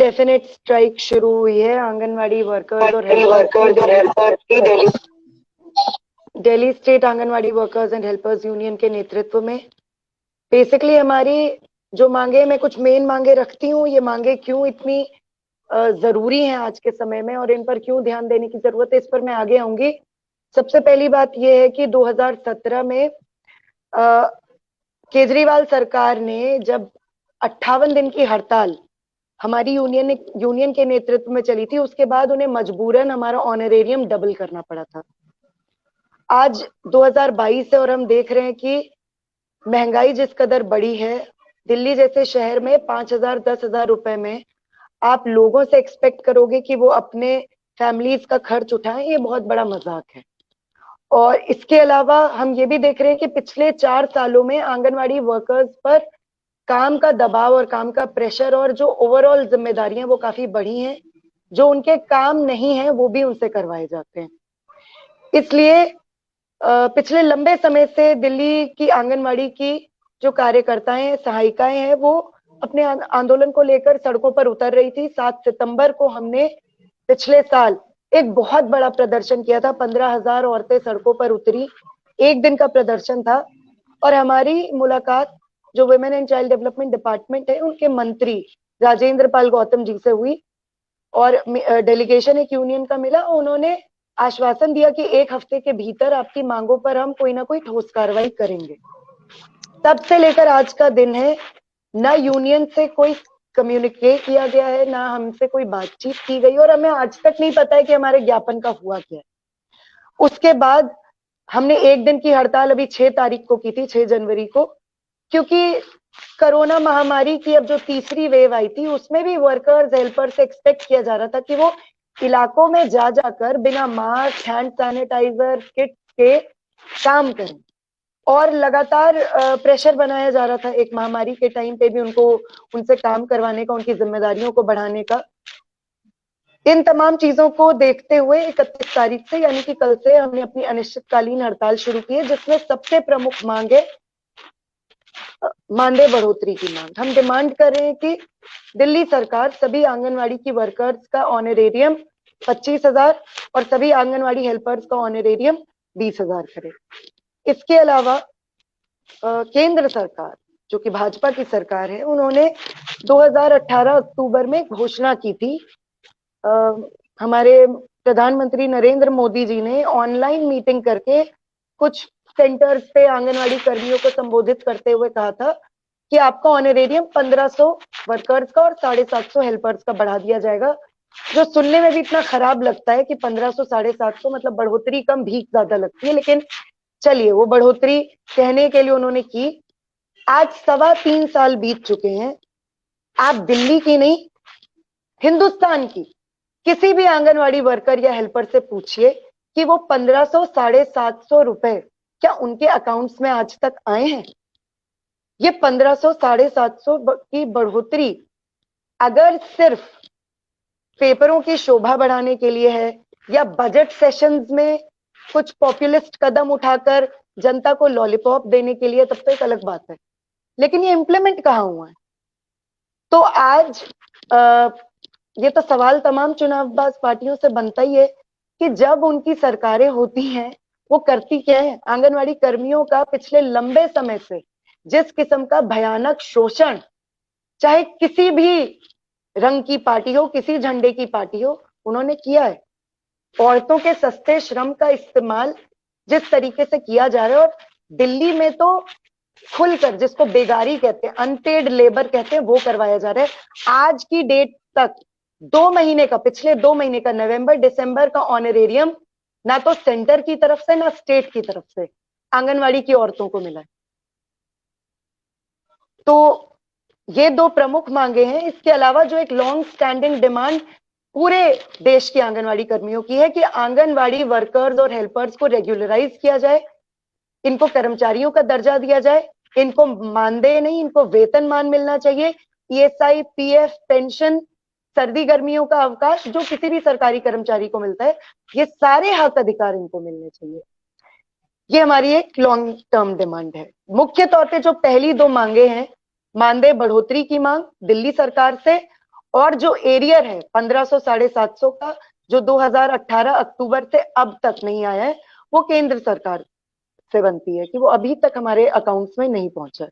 Definite strike शुरू हुई है आंगनवाड़ी वर्कर्स और हेल्पर्स की Delhi state anganwadi workers and helpers union के नेतृत्व में। बेसिकली हमारी जो मांगे, मैं कुछ मेन मांगे रखती हूँ। ये मांगे क्यों इतनी जरूरी हैं आज के समय में और इन पर क्यों ध्यान देने की जरूरत है, इस पर मैं आगे आऊंगी। सबसे पहली बात यह है कि 2017 में केजरीवाल सरकार ने जब 58 दिन की हड़ताल हमारी यूनियन के नेतृत्व में चली थी, उसके बाद उन्हें मजबूरन हमारा ऑनरेरियम डबल करना पड़ा था। आज 2022 है और हम देख रहे हैं कि महंगाई जिस कदर बढ़ी है, दिल्ली जैसे शहर में 5,000 10,000 रुपए में आप लोगों से एक्सपेक्ट करोगे कि वो अपने फैमिलीज का खर्च उठाएं, ये बहुत बड़ा मजाक है। और इसके अलावा हम ये भी देख रहे हैं कि पिछले 4 सालों में आंगनवाड़ी वर्कर्स पर काम का दबाव और काम का प्रेशर और जो ओवरऑल जिम्मेदारियां वो काफी बढ़ी हैं। जो उनके काम नहीं है वो भी उनसे करवाए जाते हैं। इसलिए पिछले लंबे समय से दिल्ली की आंगनवाड़ी की जो कार्यकर्ताएं सहायिकाएं हैं वो अपने आंदोलन को लेकर सड़कों पर उतर रही थी। 7 सितंबर को हमने पिछले साल एक बहुत बड़ा प्रदर्शन किया था। 15,000 औरतें सड़कों पर उतरी, एक दिन का प्रदर्शन था। और हमारी मुलाकात जो women and child development department है उनके मंत्री राजेंद्र पाल गौतम जी से हुई और डेलीगेशन एक यूनियन का मिला। उन्होंने आश्वासन दिया कि 1 हफ्ते के भीतर आपकी मांगों पर हम कोई ना कोई ठोस कार्रवाई करेंगे। तब से लेकर आज का दिन है, ना यूनियन से कोई कम्युनिकेट किया गया है, ना हमसे कोई बातचीत की गई और हमें आज तक नहीं पता है कि हमारे ज्ञापन का हुआ क्या है। उसके बाद हमने एक दिन की हड़ताल अभी 6 तारीख को की थी, 6 जनवरी को, क्योंकि कोरोना महामारी की अब जो तीसरी वेव आई थी उसमें भी वर्कर्स हेल्पर्स से एक्सपेक्ट किया जा रहा था कि वो इलाकों में जा जाकर बिना मास्क, हैंड सैनिटाइजर किट के काम करें। और लगातार प्रेशर बनाया जा रहा था एक महामारी के टाइम पे भी उनसे काम करवाने का, उनकी जिम्मेदारियों को बढ़ाने का। इन तमाम चीजों को देखते हुए 31 तारीख से यानी कि कल से हमने अपनी अनिश्चितकालीन हड़ताल शुरू की है, जिसमें सबसे प्रमुख मांग है मानदेय बढ़ोतरी की मांग। हम डिमांड कर रहे हैं कि दिल्ली सरकार सभी आंगनवाड़ी की वर्कर्स का ऑनरेरियम 25,000 और सभी आंगनवाड़ी हेल्पर्स का ऑनरेरियम 20,000 करे। इसके अलावा केंद्र सरकार जो कि भाजपा की सरकार है, उन्होंने 2018 अक्टूबर में घोषणा की थी। हमारे प्रधानमंत्री नरेंद्र मोदी जी ने ऑनलाइन मीटिंग करके कुछ सेंटर्स पे आंगनवाड़ी कर्मियों को संबोधित करते हुए कहा था कि आपका ऑनरेरियम 1500 वर्कर्स का और 750 हेल्पर्स का बढ़ा दिया जाएगा। जो सुनने में भी इतना खराब लगता है कि 1500 750 मतलब बढ़ोतरी कम भीख ज्यादा लगती है, लेकिन चलिए वो बढ़ोतरी कहने के लिए उन्होंने की। आज 3.25 साल बीत चुके हैं। आप दिल्ली की नहीं, हिंदुस्तान की किसी भी आंगनवाड़ी वर्कर या हेल्पर से पूछिए कि वो 1500 750 रुपए क्या उनके अकाउंट्स में आज तक आए हैं। ये 1500 750 की बढ़ोतरी अगर सिर्फ पेपरों की शोभा बढ़ाने के लिए है या बजट सेशंस में कुछ पॉपुलिस्ट कदम उठाकर जनता को लॉलीपॉप देने के लिए, तब तो एक अलग बात है, लेकिन ये इंप्लीमेंट कहाँ हुआ है। तो आज ये तो सवाल तमाम चुनावबाज पार्टियों से बनता ही है कि जब उनकी सरकारें होती हैं वो करती क्या है। आंगनवाड़ी कर्मियों का पिछले लंबे समय से जिस किस्म का भयानक शोषण, चाहे किसी भी रंग की पार्टी हो, किसी झंडे की पार्टी हो, उन्होंने किया है। औरतों के सस्ते श्रम का इस्तेमाल जिस तरीके से किया जा रहा है, और दिल्ली में तो खुलकर जिसको बेगारी कहते हैं, अनपेड लेबर कहते हैं, वो करवाया जा रहा है। आज की डेट तक 2 महीने का, पिछले 2 महीने का नवंबर दिसंबर का ऑनरेरियम ना तो सेंटर की तरफ से ना स्टेट की तरफ से आंगनवाड़ी की औरतों को मिला है। तो ये 2 प्रमुख मांगे हैं। इसके अलावा जो एक लॉन्ग स्टैंडिंग डिमांड पूरे देश की आंगनवाड़ी कर्मियों की है कि आंगनवाड़ी वर्कर्स और हेल्पर्स को रेगुलराइज किया जाए, इनको कर्मचारियों का दर्जा दिया जाए, इनको मानदेय नहीं, इनको वेतनमान मिलना चाहिए। ईएसआई, पीएफ, पेंशन, सर्दी गर्मियों का अवकाश जो किसी भी सरकारी कर्मचारी को मिलता है, ये सारे हक अधिकार इनको मिलने चाहिए। ये हमारी एक लॉन्ग टर्म डिमांड है। मुख्य तौर पे जो पहली 2 मांगे हैं, मानदेय बढ़ोतरी की मांग दिल्ली सरकार से और जो एरियर है 1500 750 का, जो 2018 अक्टूबर से अब तक नहीं आया है, वो केंद्र सरकार से बनती है, कि वो अभी तक हमारे अकाउंट्स में नहीं पहुंचा है।